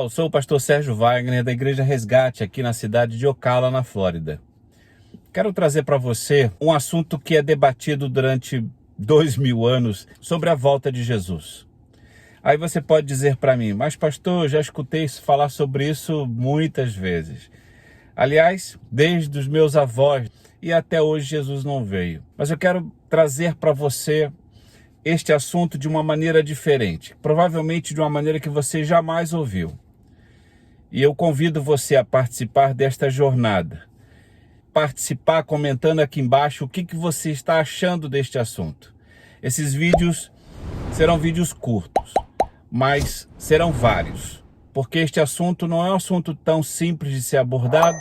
pessoal, sou o pastor Sérgio Wagner da Igreja Resgate aqui na cidade de Ocala, na Flórida. Quero trazer para você um assunto que é debatido durante 2000 anos sobre a volta de Jesus. Aí você pode dizer para mim, mas pastor, já escutei falar sobre isso muitas vezes. Aliás, desde os meus avós e até hoje Jesus não veio. Mas eu quero trazer para você este assunto de uma maneira diferente, provavelmente de uma maneira que você jamais ouviu. E eu convido você a participar desta jornada. Participar comentando aqui embaixo o que você está achando deste assunto. Esses vídeos serão vídeos curtos, mas serão vários, porque este assunto não é um assunto tão simples de ser abordado,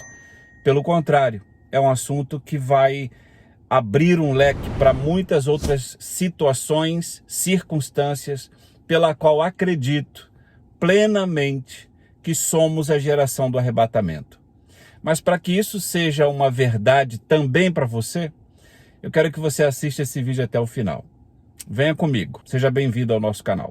pelo contrário, é um assunto que vai abrir um leque para muitas outras situações, circunstâncias, pela qual acredito plenamente que somos a geração do arrebatamento. Mas para que isso seja uma verdade também para você, eu quero que você assista esse vídeo até o final. Venha comigo, seja bem-vindo ao nosso canal.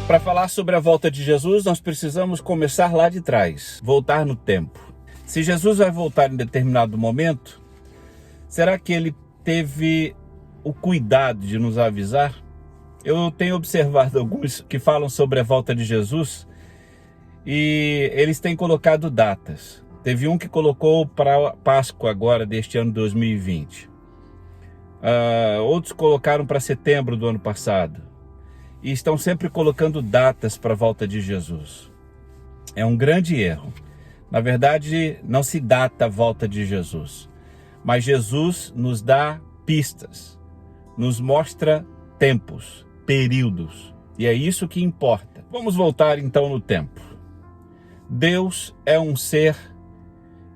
Para falar sobre a volta de Jesus, nós precisamos começar lá de trás, voltar no tempo. Se Jesus vai voltar em determinado momento, será que ele teve o cuidado de nos avisar? Eu tenho observado alguns que falam sobre a volta de Jesus e eles têm colocado datas. Teve um que colocou para Páscoa agora deste ano 2020. Outros colocaram para setembro do ano passado. E estão sempre colocando datas para a volta de Jesus. É um grande erro. Na verdade, não se data a volta de Jesus. Mas Jesus nos dá pistas, nos mostra tempos, períodos. E é isso que importa. Vamos voltar então no tempo. Deus é um ser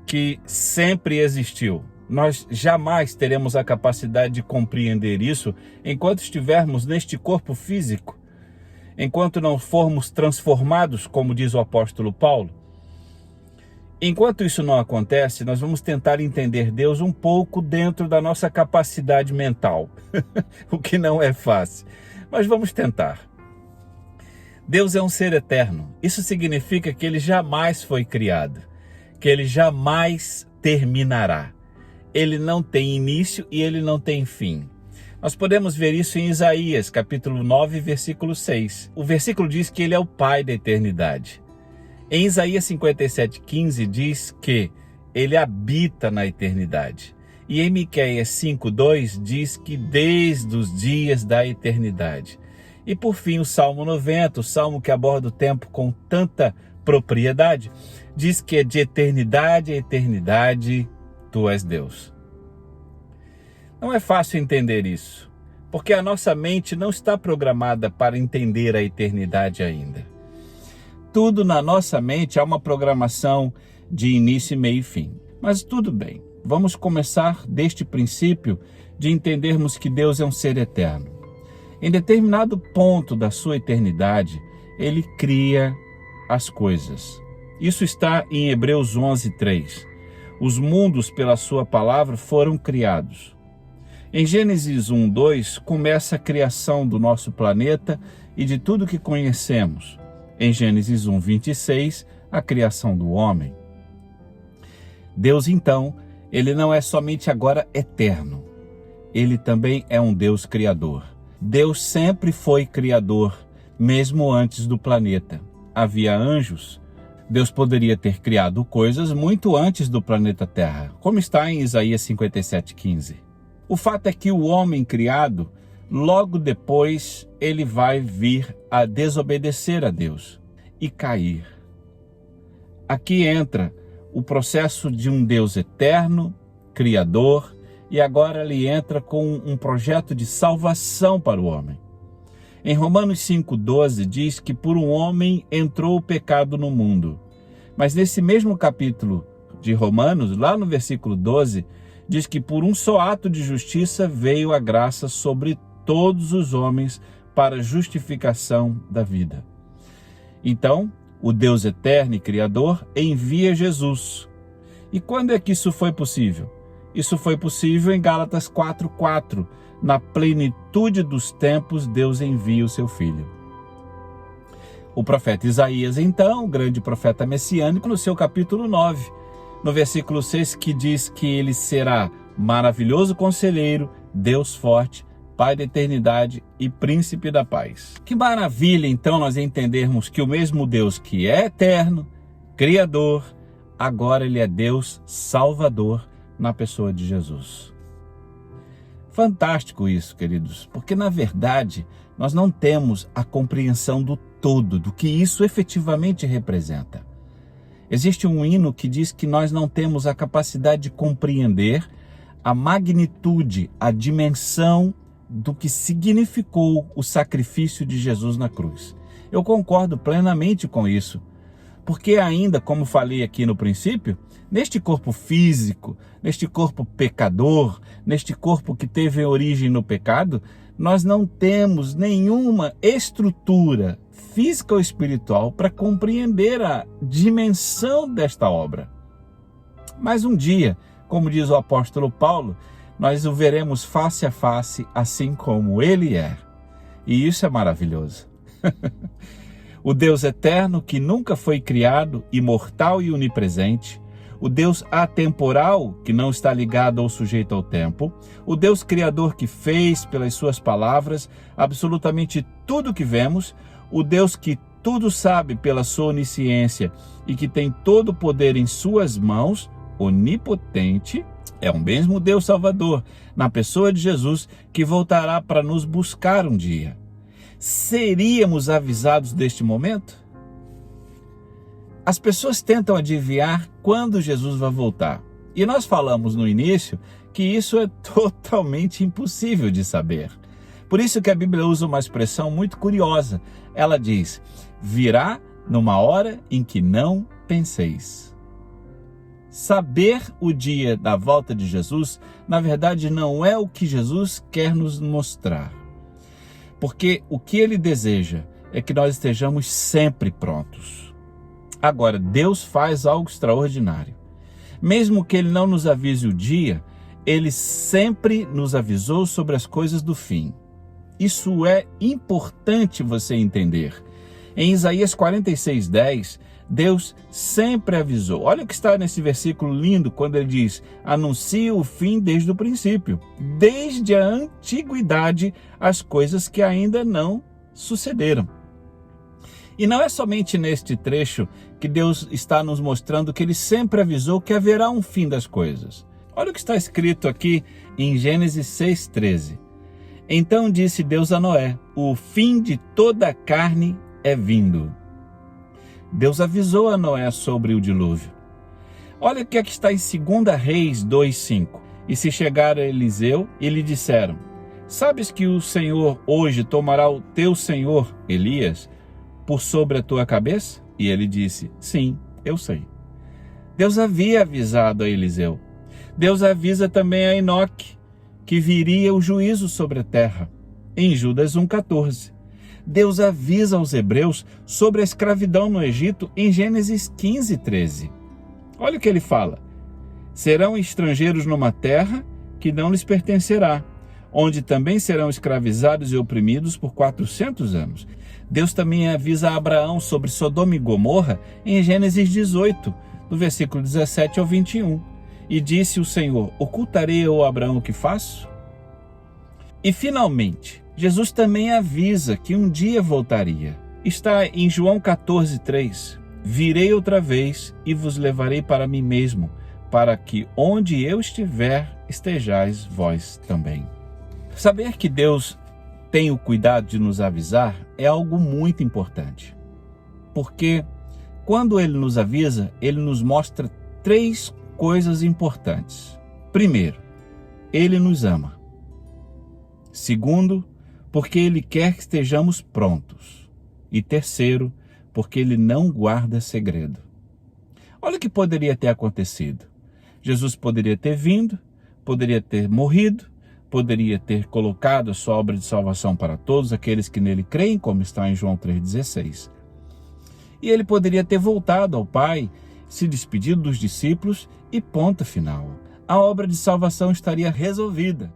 que sempre existiu. Nós jamais teremos a capacidade de compreender isso enquanto estivermos neste corpo físico, enquanto não formos transformados, como diz o apóstolo Paulo. Enquanto isso não acontece, nós vamos tentar entender Deus um pouco dentro da nossa capacidade mental, o que não é fácil, mas vamos tentar. Deus é um ser eterno. Isso significa que ele jamais foi criado, que ele jamais terminará. Ele não tem início e ele não tem fim. Nós podemos ver isso em Isaías, capítulo 9, versículo 6. O versículo diz que ele é o Pai da eternidade. Em Isaías 57:15 diz que ele habita na eternidade. E em Miqueias 5:2 diz que desde os dias da eternidade. E por fim o Salmo 90, o salmo que aborda o tempo com tanta propriedade, diz que é de eternidade a eternidade Tu és Deus. Não é fácil entender isso, porque a nossa mente não está programada para entender a eternidade ainda. Tudo na nossa mente é uma programação de início, meio e fim. Mas tudo bem, vamos começar deste princípio de entendermos que Deus é um ser eterno. Em determinado ponto da sua eternidade, Ele cria as coisas. Isso está em Hebreus 11:3. Os mundos, pela sua palavra, foram criados. Em Gênesis 1:2, começa a criação do nosso planeta e de tudo que conhecemos. Em Gênesis 1:26, a criação do homem. Deus, então, ele não é somente agora eterno. Ele também é um Deus criador. Deus sempre foi criador, mesmo antes do planeta. Havia anjos. Deus poderia ter criado coisas muito antes do planeta Terra, como está em Isaías 57:15. O fato é que o homem criado, logo depois, ele vai vir a desobedecer a Deus e cair. Aqui entra o processo de um Deus eterno, criador, e agora ele entra com um projeto de salvação para o homem. Em Romanos 5:12 diz que por um homem entrou o pecado no mundo. Mas nesse mesmo capítulo de Romanos, lá no versículo 12, diz que por um só ato de justiça veio a graça sobre todos os homens para justificação da vida. Então, o Deus eterno e criador envia Jesus. E quando é que isso foi possível? Isso foi possível em Gálatas 4:4. Na plenitude dos tempos, Deus envia o seu Filho. O profeta Isaías, então, o grande profeta messiânico, no seu capítulo 9, no versículo 6, que diz que ele será maravilhoso conselheiro, Deus forte, Pai da eternidade e príncipe da paz. Que maravilha, então, nós entendermos que o mesmo Deus que é eterno, criador, agora ele é Deus salvador na pessoa de Jesus. Fantástico isso, queridos, porque na verdade nós não temos a compreensão do todo, do que isso efetivamente representa. Existe um hino que diz que nós não temos a capacidade de compreender a magnitude, a dimensão do que significou o sacrifício de Jesus na cruz. Eu concordo plenamente com isso, porque ainda, como falei aqui no princípio, neste corpo físico, neste corpo pecador, neste corpo que teve origem no pecado, nós não temos nenhuma estrutura física ou espiritual para compreender a dimensão desta obra. Mas um dia, como diz o apóstolo Paulo, nós o veremos face a face, assim como ele é. E isso é maravilhoso. O Deus eterno que nunca foi criado, imortal e onipresente, o Deus atemporal que não está ligado ou sujeito ao tempo, o Deus criador que fez pelas suas palavras absolutamente tudo que vemos, o Deus que tudo sabe pela sua onisciência e que tem todo o poder em suas mãos, onipotente, é o mesmo Deus Salvador, na pessoa de Jesus, que voltará para nos buscar um dia. Seríamos avisados deste momento? As pessoas tentam adivinhar quando Jesus vai voltar. E nós falamos no início que isso é totalmente impossível de saber. Por isso que a Bíblia usa uma expressão muito curiosa. Ela diz, virá numa hora em que não penseis. Saber o dia da volta de Jesus, na verdade, não é o que Jesus quer nos mostrar. Porque o que ele deseja é que nós estejamos sempre prontos. Agora, Deus faz algo extraordinário. Mesmo que ele não nos avise o dia, ele sempre nos avisou sobre as coisas do fim. Isso é importante você entender. Em Isaías 46:10, Deus sempre avisou. Olha o que está nesse versículo lindo, quando ele diz, anuncia o fim desde o princípio, desde a antiguidade, as coisas que ainda não sucederam. E não é somente neste trecho que Deus está nos mostrando que ele sempre avisou que haverá um fim das coisas. Olha o que está escrito aqui em Gênesis 6:13. Então disse Deus a Noé, o fim de toda a carne é vindo. Deus avisou a Noé sobre o dilúvio. Olha o que aqui está em 2 Reis 2:5. E se chegaram a Eliseu e lhe disseram, sabes que o Senhor hoje tomará o teu senhor, Elias, por sobre a tua cabeça? E ele disse, sim, eu sei. Deus havia avisado a Eliseu. Deus avisa também a Enoque que viria o juízo sobre a terra, em Judas 1:14. Deus avisa aos hebreus sobre a escravidão no Egito em Gênesis 15:13. Olha o que ele fala. Serão estrangeiros numa terra que não lhes pertencerá, onde também serão escravizados e oprimidos por 400 anos. Deus também avisa a Abraão sobre Sodoma e Gomorra em Gênesis 18, do versículo 17 ao 21. E disse o Senhor, ocultarei eu a Abraão o que faço? E finalmente, Jesus também avisa que um dia voltaria. Está em João 14:3. Virei outra vez e vos levarei para mim mesmo, para que onde eu estiver, estejais vós também. Saber que Deus tem o cuidado de nos avisar é algo muito importante. Porque quando ele nos avisa, ele nos mostra 3 coisas importantes. Primeiro, ele nos ama. Segundo, porque ele quer que estejamos prontos. E terceiro, porque ele não guarda segredo. Olha o que poderia ter acontecido. Jesus poderia ter vindo, poderia ter morrido, poderia ter colocado a sua obra de salvação para todos aqueles que nele creem, como está em João 3,16. E ele poderia ter voltado ao Pai, se despedido dos discípulos e ponto final. A obra de salvação estaria resolvida.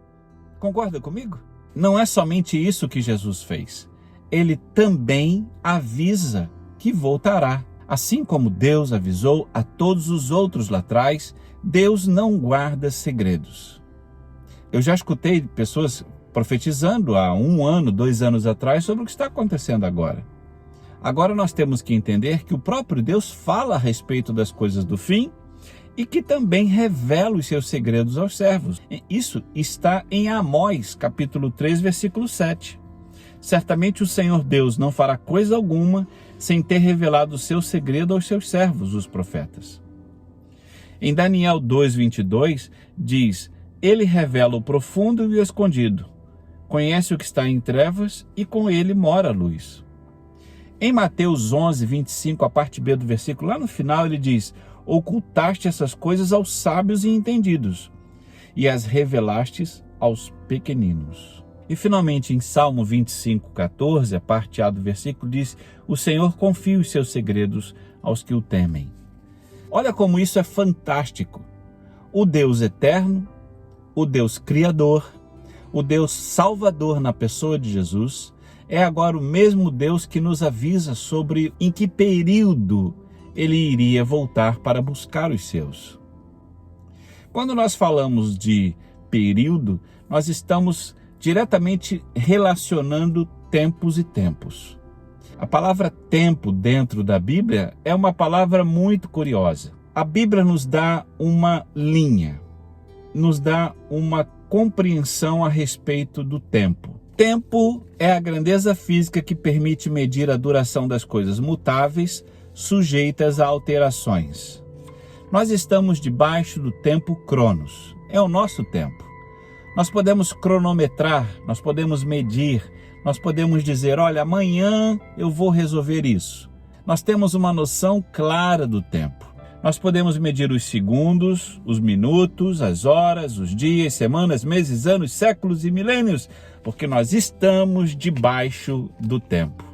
Concorda comigo? Não é somente isso que Jesus fez. Ele também avisa que voltará. Assim como Deus avisou a todos os outros lá atrás, Deus não guarda segredos. Eu já escutei pessoas profetizando há 1 ano, 2 anos atrás sobre o que está acontecendo agora. Agora nós temos que entender que o próprio Deus fala a respeito das coisas do fim e que também revela os seus segredos aos servos. Isso está em Amós, capítulo 3, versículo 7. Certamente o Senhor Deus não fará coisa alguma sem ter revelado o seu segredo aos seus servos, os profetas. Em Daniel 2:22 diz: Ele revela o profundo e o escondido, conhece o que está em trevas e com ele mora a luz. Em Mateus 11:25, a parte B do versículo, lá no final ele diz: Ocultaste essas coisas aos sábios e entendidos, e as revelastes aos pequeninos. E finalmente em Salmo 25:14, a parte A do versículo diz: O Senhor confia os seus segredos aos que o temem. Olha como isso é fantástico. O Deus eterno, o Deus criador, o Deus salvador na pessoa de Jesus, é agora o mesmo Deus que nos avisa sobre em que período ele iria voltar para buscar os seus. Quando nós falamos de período, nós estamos diretamente relacionando tempos e tempos. A palavra tempo dentro da Bíblia é uma palavra muito curiosa. A Bíblia nos dá uma linha, nos dá uma compreensão a respeito do tempo. Tempo é a grandeza física que permite medir a duração das coisas mutáveis, sujeitas a alterações. Nós estamos debaixo do tempo Cronos, é o nosso tempo. Nós podemos cronometrar, nós podemos medir, nós podemos dizer, olha, amanhã eu vou resolver isso. Nós temos uma noção clara do tempo. Nós podemos medir os segundos, os minutos, as horas, os dias, semanas, meses, anos, séculos e milênios, porque nós estamos debaixo do tempo.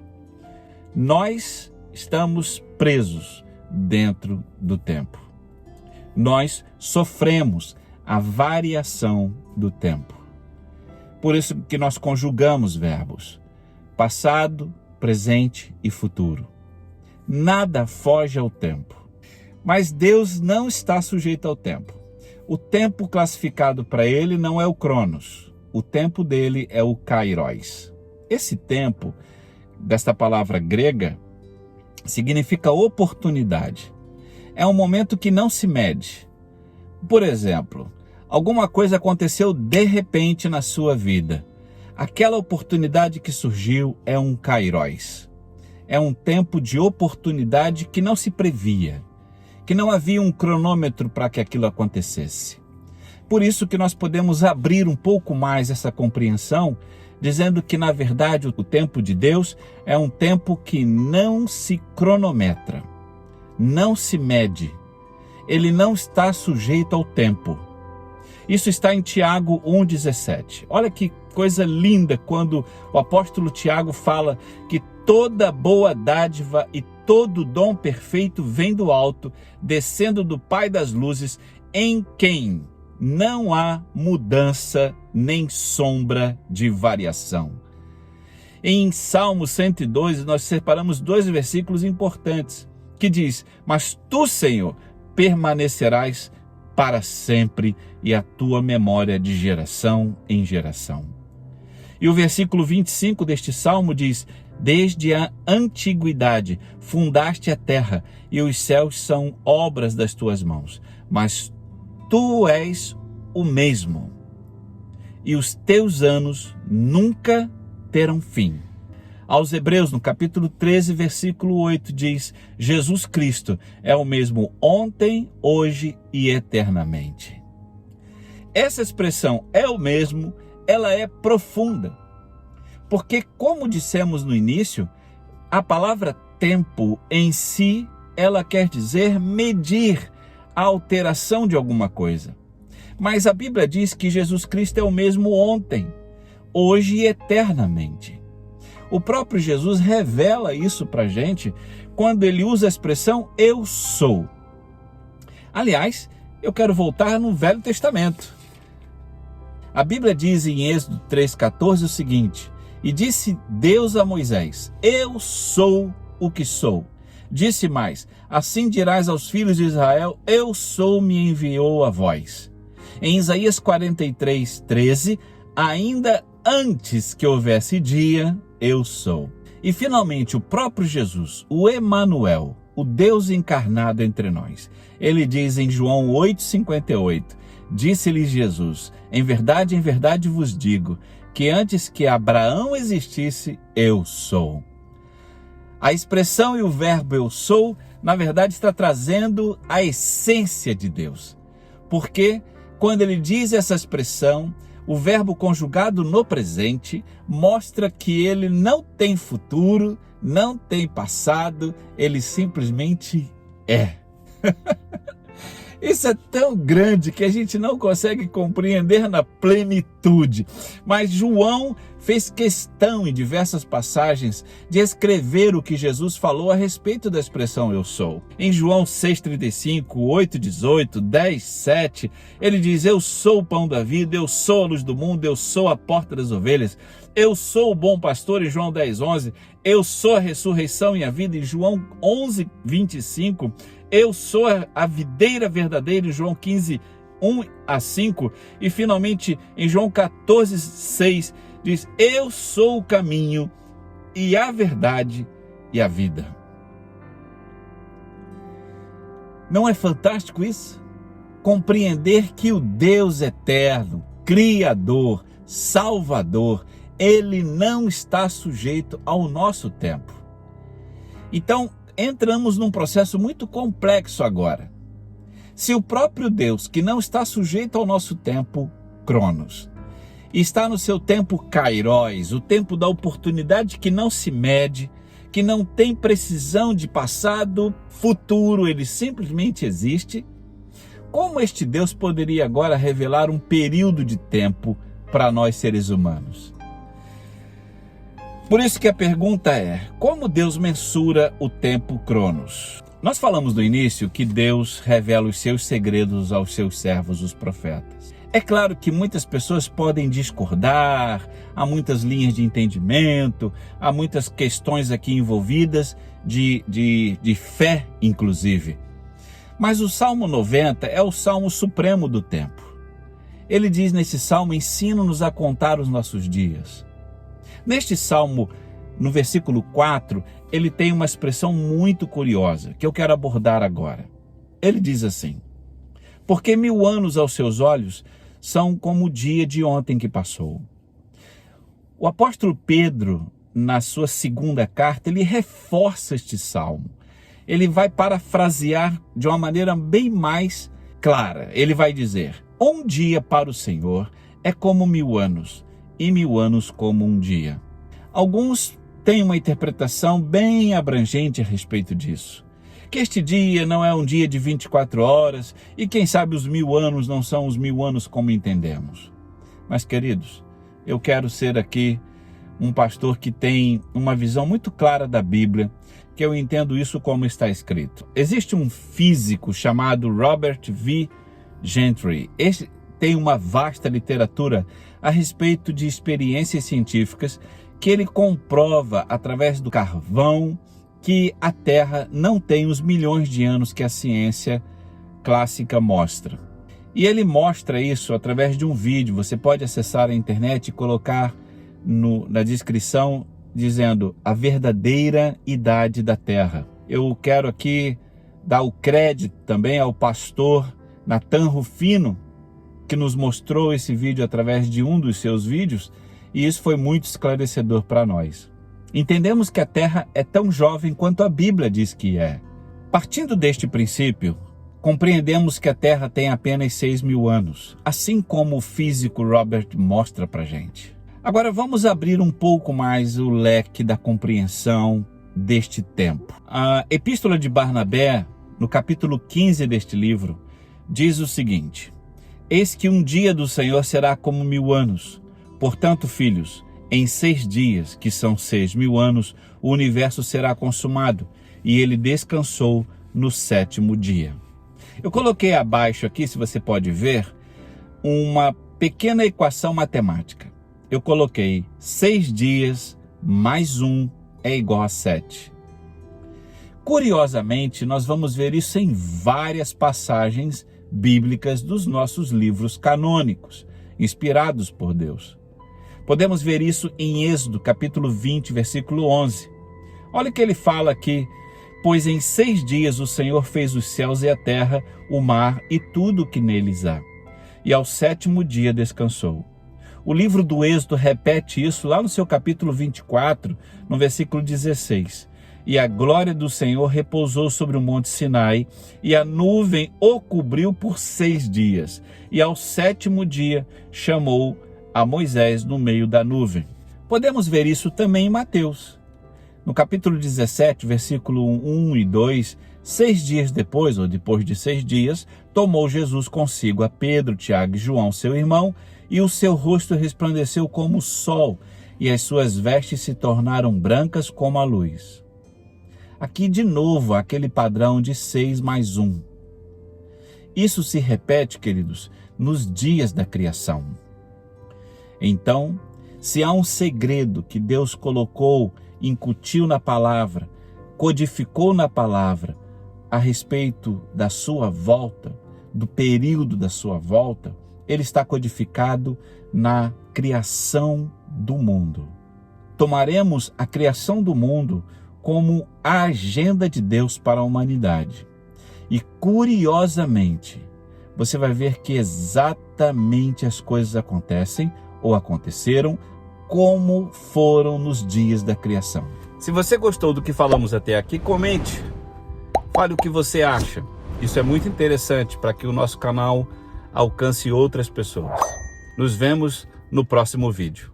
Nós estamos presos dentro do tempo. Nós sofremos a variação do tempo. Por isso que nós conjugamos verbos passado, presente e futuro. Nada foge ao tempo. Mas Deus não está sujeito ao tempo. O tempo classificado para ele não é o Cronos. O tempo dele é o Kairos. Esse tempo, desta palavra grega, significa oportunidade. É um momento que não se mede. Por exemplo, alguma coisa aconteceu de repente na sua vida. Aquela oportunidade que surgiu é um Kairos. É um tempo de oportunidade que não se previa, que não havia um cronômetro para que aquilo acontecesse. Por isso que nós podemos abrir um pouco mais essa compreensão, dizendo que, na verdade, o tempo de Deus é um tempo que não se cronometra, não se mede. Ele não está sujeito ao tempo. Isso está em Tiago 1,17. Olha que coisa linda quando o apóstolo Tiago fala que toda boa dádiva e todo dom perfeito vem do alto, descendo do Pai das luzes, em quem não há mudança nem sombra de variação. Em Salmo 102, nós separamos 2 versículos importantes, que diz: Mas tu, Senhor, permanecerás para sempre, e a tua memória de geração em geração. E o versículo 25 deste salmo diz: Desde a antiguidade fundaste a terra, e os céus são obras das tuas mãos, mas tu és o mesmo, e os teus anos nunca terão fim. Aos Hebreus, no capítulo 13, versículo 8, diz: Jesus Cristo é o mesmo ontem, hoje e eternamente. Essa expressão é o mesmo, ela é profunda, porque, como dissemos no início, a palavra tempo em si, ela quer dizer medir a alteração de alguma coisa. Mas a Bíblia diz que Jesus Cristo é o mesmo ontem, hoje e eternamente. O próprio Jesus revela isso para a gente quando ele usa a expressão eu sou. Aliás, eu quero voltar no Velho Testamento. A Bíblia diz em Êxodo 3,14 o seguinte: e disse Deus a Moisés: eu sou o que sou. Disse mais: assim dirás aos filhos de Israel: eu sou, me enviou a vós. Em Isaías 43:13, ainda antes que houvesse dia, eu sou. E finalmente o próprio Jesus, o Emanuel, o Deus encarnado entre nós. Ele diz em João 8,58, disse-lhe Jesus: em verdade vos digo, que antes que Abraão existisse, eu sou. A expressão e o verbo eu sou, na verdade, está trazendo a essência de Deus. Porque quando ele diz essa expressão, o verbo conjugado no presente mostra que ele não tem futuro, não tem passado, ele simplesmente é. Isso é tão grande que a gente não consegue compreender na plenitude. Mas João fez questão em diversas passagens de escrever o que Jesus falou a respeito da expressão eu sou. Em João 6,35, 8,18, 10,7, ele diz: eu sou o pão da vida, eu sou a luz do mundo, eu sou a porta das ovelhas, eu sou o bom pastor, em João 10,11, eu sou a ressurreição e a vida, em João 11,25, eu sou a videira verdadeira, em João 15:1-5, e finalmente em João 14:6 diz: eu sou o caminho e a verdade e a vida. Não é fantástico isso? Compreender que o Deus eterno, Criador, Salvador, ele não está sujeito ao nosso tempo. Então, entramos num processo muito complexo agora. Se o próprio Deus, que não está sujeito ao nosso tempo, Cronos, está no seu tempo Kairos, o tempo da oportunidade que não se mede, que não tem precisão de passado, futuro, ele simplesmente existe, como este Deus poderia agora revelar um período de tempo para nós seres humanos? Por isso que a pergunta é: como Deus mensura o tempo Cronos? Nós falamos no início que Deus revela os seus segredos aos seus servos, os profetas. É claro que muitas pessoas podem discordar, há muitas linhas de entendimento, há muitas questões aqui envolvidas de fé, inclusive. Mas o Salmo 90 é o Salmo supremo do tempo. Ele diz nesse Salmo: ensina-nos a contar os nossos dias. Neste Salmo, no versículo 4, ele tem uma expressão muito curiosa, que eu quero abordar agora. Ele diz assim: porque 1000 anos aos seus olhos são como o dia de ontem que passou. O apóstolo Pedro, na sua segunda carta, ele reforça este salmo. Ele vai parafrasear de uma maneira bem mais clara. Ele vai dizer: um dia para o Senhor é como 1000 anos, e 1000 anos como um dia. Alguns têm uma interpretação bem abrangente a respeito disso. Que este dia não é um dia de 24 horas e quem sabe os 1000 anos não são os 1000 anos como entendemos. Mas, queridos, eu quero ser aqui um pastor que tem uma visão muito clara da Bíblia, que eu entendo isso como está escrito. Existe um físico chamado Robert V. Gentry. Este tem uma vasta literatura a respeito de experiências científicas que ele comprova através do carvão que a Terra não tem os milhões de anos que a ciência clássica mostra. E ele mostra isso através de um vídeo. Você pode acessar a internet e colocar na descrição dizendo a verdadeira idade da Terra. Eu quero aqui dar o crédito também ao pastor Nathan Rufino, que nos mostrou esse vídeo através de um dos seus vídeos, e isso foi muito esclarecedor para nós. Entendemos que a Terra é tão jovem quanto a Bíblia diz que é. Partindo deste princípio, compreendemos que a Terra tem apenas 6.000 anos, assim como o físico Robert mostra para a gente. Agora vamos abrir um pouco mais o leque da compreensão deste tempo. A Epístola de Barnabé, no capítulo 15 deste livro, diz o seguinte: eis que um dia do Senhor será como 1000 anos. Portanto, filhos, em 6 dias, que são 6.000 anos, o universo será consumado, e ele descansou no 7º dia. Eu coloquei abaixo aqui, se você pode ver, uma pequena equação matemática. Eu coloquei 6 dias mais 1 é igual a 7. Curiosamente, nós vamos ver isso em várias passagens bíblicas dos nossos livros canônicos, inspirados por Deus. Podemos ver isso em Êxodo, capítulo 20, versículo 11. Olha o que ele fala aqui: pois em 6 dias o Senhor fez os céus e a terra, o mar e tudo o que neles há. E ao 7º dia descansou. O livro do Êxodo repete isso lá no seu capítulo 24, no versículo 16. E a glória do Senhor repousou sobre o monte Sinai, e a nuvem o cobriu por 6 dias. E ao 7º dia chamou a Moisés no meio da nuvem. Podemos ver isso também em Mateus. No capítulo 17, versículo 1 e 2, 6 dias depois, ou depois de 6 dias, tomou Jesus consigo a Pedro, Tiago e João, seu irmão, e o seu rosto resplandeceu como o sol, e as suas vestes se tornaram brancas como a luz. Aqui de novo aquele padrão de 6 mais 1. Isso se repete, queridos, nos dias da criação. Então, se há um segredo que Deus colocou, incutiu na palavra, codificou na palavra a respeito da sua volta, do período da sua volta, ele está codificado na criação do mundo. Tomaremos a criação do mundo como a agenda de Deus para a humanidade. E curiosamente, você vai ver que exatamente as coisas acontecem ou aconteceram como foram nos dias da criação. Se você gostou do que falamos até aqui, comente. Fale o que você acha. Isso é muito interessante para que o nosso canal alcance outras pessoas. Nos vemos no próximo vídeo.